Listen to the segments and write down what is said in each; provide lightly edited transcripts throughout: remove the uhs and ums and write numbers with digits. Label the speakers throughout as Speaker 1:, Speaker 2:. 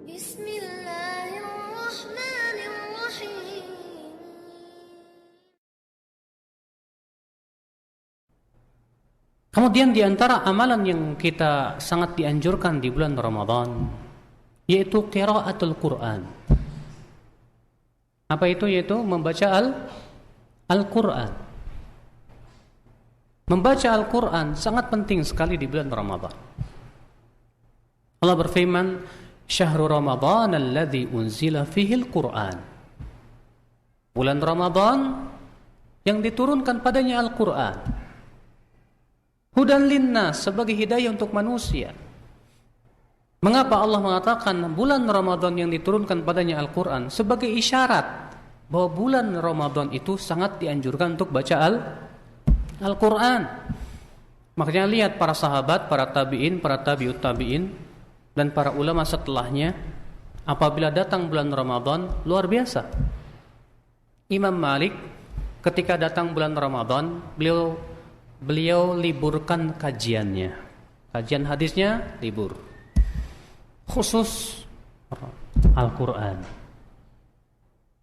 Speaker 1: بسم الله الرحمن الرحيم.
Speaker 2: Kemudian di antara amalan yang kita sangat dianjurkan di bulan Ramadan yaitu qiraatul Quran. Apa itu? Yaitu membaca Al-Quran. Membaca Al-Quran sangat penting sekali di bulan Ramadan. Allah berfirman, "Syahrul Ramadan alladzi unzila fihi Al-Quran." Bulan Ramadan yang diturunkan padanya Al-Quran. Hudan linnas, sebagai hidayah untuk manusia. Mengapa Allah mengatakan bulan Ramadan yang diturunkan padanya Al-Quran? Sebagai isyarat bahwa bulan Ramadan itu sangat dianjurkan untuk baca Al-Quran. Makanya lihat para sahabat, para tabi'in, para tabi'ut tabi'in, dan para ulama setelahnya, apabila datang bulan Ramadan, luar biasa. Imam Malik ketika datang bulan Ramadan, beliau liburkan kajiannya. Kajian hadisnya libur. Khusus Al-Quran.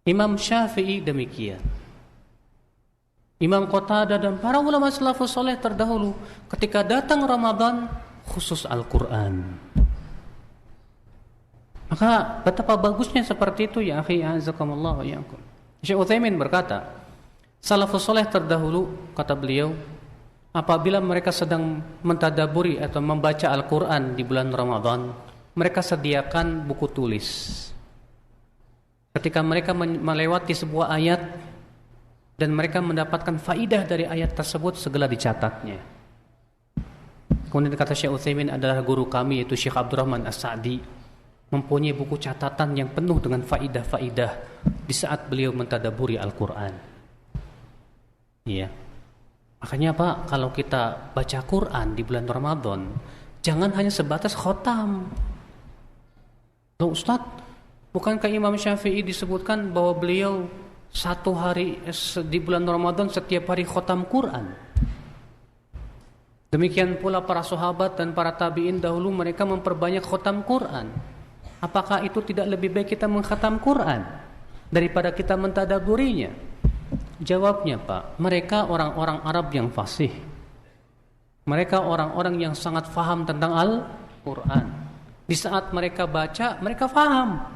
Speaker 2: Imam Syafi'i demikian. Imam Qatadah dan para ulama salafus saleh terdahulu ketika datang Ramadan khusus Al-Quran. Maka betapa bagusnya seperti itu ya akhi, azakumullah wa iyyakum. Syekh Utsaimin berkata, salafus saleh terdahulu, kata beliau, apabila mereka sedang mentadaburi atau membaca Al-Quran di bulan Ramadan, mereka sediakan buku tulis. Ketika mereka melewati sebuah ayat dan mereka mendapatkan faidah dari ayat tersebut, segala dicatatnya. Kemudian kata Syekh Utsaimin adalah guru kami, yaitu Syekh Abdurrahman As-Sa'di, mempunyai buku catatan yang penuh dengan faidah-faidah di saat beliau mentadaburi Al-Quran. Iya. Makanya Pak, kalau kita baca Quran di bulan Ramadan, jangan hanya sebatas khotam. Loh Ustaz, bukankah Imam Syafi'i disebutkan bahwa beliau satu hari di bulan Ramadan setiap hari khotam Quran? Demikian pula para sahabat dan para tabi'in dahulu, mereka memperbanyak khotam Quran. Apakah itu tidak lebih baik kita mengkhatam Quran daripada kita mentadaburinya? Jawabnya Pak, mereka orang-orang Arab yang fasih. Mereka orang-orang yang sangat faham tentang Al-Quran. Di saat mereka baca, mereka faham.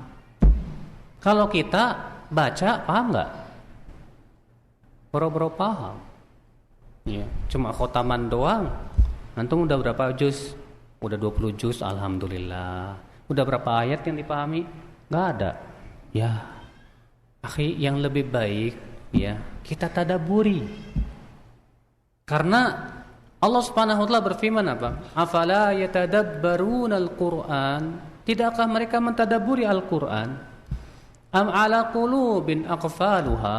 Speaker 2: Kalau kita baca, paham nggak? Boro-boro paham. Ya, cuma khotaman doang. Antum udah berapa juz? Udah 20 juz, alhamdulillah. Udah berapa ayat yang dipahami? Nggak ada. Ya, akhi, yang lebih baik ya kita tadaburi. Karena Allah Subhanahu wa taala berfirman apa? Afala yatadabbaruna al-Qur'an? Tidakkah mereka mentadaburi Al-Qur'an? Am ala qulubin aqfaluha?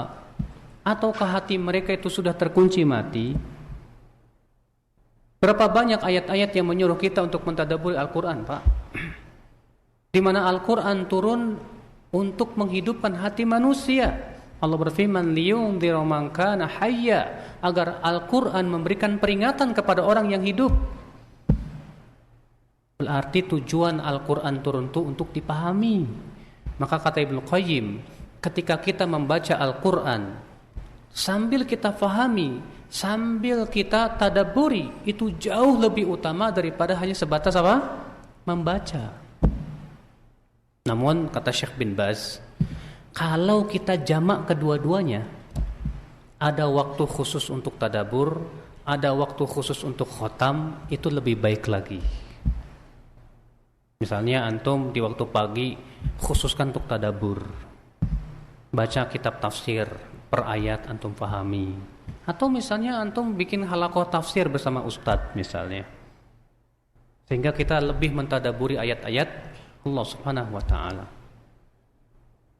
Speaker 2: Ataukah hati mereka itu sudah terkunci mati? Berapa banyak ayat-ayat yang menyuruh kita untuk mentadaburi Al-Qur'an, Pak? Di mana Al-Qur'an turun untuk menghidupkan hati manusia. Allah berfirman, liyundziru man kana hayya, agar Al-Quran memberikan peringatan kepada orang yang hidup. Berarti tujuan Al-Quran turun itu untuk dipahami. Maka kata Ibnu Qayyim, ketika kita membaca Al-Quran sambil kita fahami, sambil kita tadabburi, itu jauh lebih utama daripada hanya sebatas apa? Membaca. Namun kata Syekh bin Baz, kalau kita jamak kedua-duanya, ada waktu khusus untuk tadabur, ada waktu khusus untuk khotam, itu lebih baik lagi. Misalnya antum di waktu pagi khususkan untuk tadabur, baca kitab tafsir per ayat antum pahami, atau misalnya antum bikin halaqah tafsir bersama ustadz misalnya, sehingga kita lebih mentadaburi ayat-ayat Allah Subhanahu wa taala.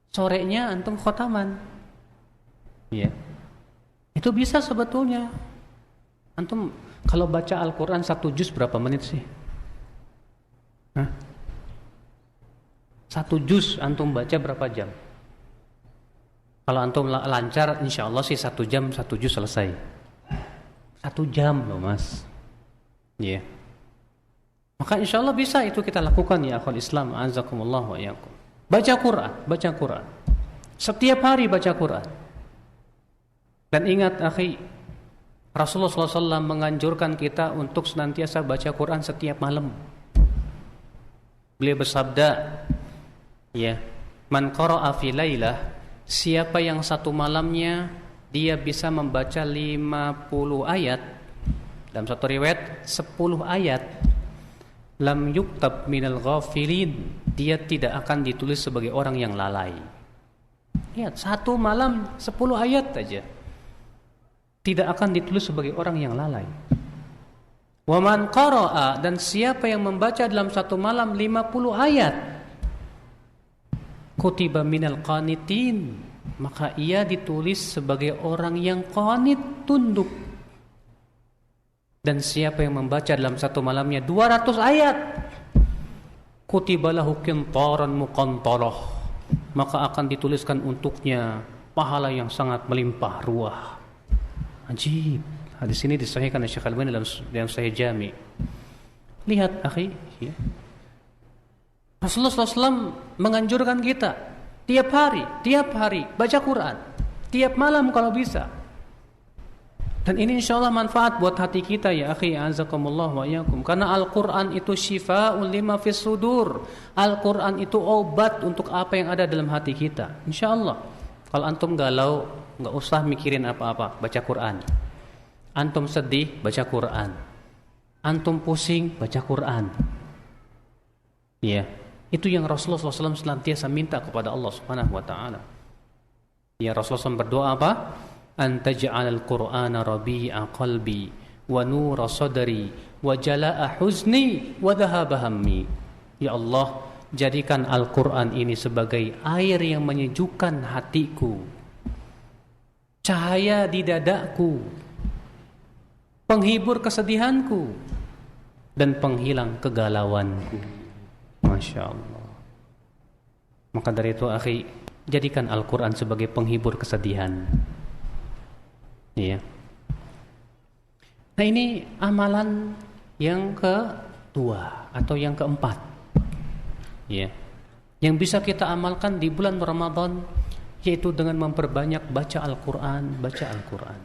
Speaker 2: Sorenya antum khotaman. Ya. Itu bisa sebetulnya. Antum kalau baca Al-Quran 1 juz berapa menit sih? Hah? 1 juz antum baca berapa jam? Kalau antum lancar, insya Allah sih 1 jam 1 juz selesai. 1 jam loh mas. Ya. Maka insya Allah bisa itu kita lakukan ya akhwal Islam, azakumullah wa iyyakum. Baca Quran, baca Quran. Setiap hari baca Quran. Dan ingat akhi, Rasulullah SAW menganjurkan kita untuk senantiasa baca Quran setiap malam. Beliau bersabda, ya, man qara'a fi lailah, siapa yang satu malamnya dia bisa membaca 50 ayat, dalam satu riwayat 10 ayat, lam yuktab minal ghafilin, dia tidak akan ditulis sebagai orang yang lalai. Lihat, satu malam 10 ayat saja, tidak akan ditulis sebagai orang yang lalai. Wa man qara'a, dan siapa yang membaca dalam satu malam 50 ayat, kutiba minal qanitin, maka ia ditulis sebagai orang yang qanit, tunduk. Dan siapa yang membaca dalam satu malamnya 200 ayat, kutiba lahu qintaran muqantarah, maka akan dituliskan untuknya pahala yang sangat melimpah ruah. Ajib. Hadis ini disahihkan oleh Syekh Al-Albani dalam Sahih Jami. Lihat akhi, ya. Rasulullah SAW menganjurkan kita tiap hari baca Quran, tiap malam kalau bisa. Dan ini insyaallah manfaat buat hati kita ya akhi, azakumullah wa iyyakum. Karena Al-Quran itu syifaa'un lima fis sudur. Al-Quran itu obat untuk apa yang ada dalam hati kita. Insyaallah. Kalau antum galau, enggak usah mikirin apa-apa, baca Quran. Antum sedih, baca Quran. Antum pusing, baca Quran. Ya, itu yang Rasulullah SAW senantiasa minta kepada Allah Subhanahu wa taala. Ya, Rasulullah SAW berdoa apa? Antaj'alal Qur'ana rabi'a qalbi wa nura sadri wa jala'a huzni wa dhahaba hammi. Ya Allah, jadikan Al-Qur'an ini sebagai air yang menyejukkan hatiku, cahaya di dadaku, penghibur kesedihanku, dan penghilang kegalauanku. Masya Allah. Maka dari itu akhi, jadikan Al-Quran sebagai penghibur kesedihan. Ya. Nah ini amalan yang kedua atau yang keempat, ya, yang bisa kita amalkan di bulan Ramadan, yaitu dengan memperbanyak baca Al-Quran, baca Al-Quran.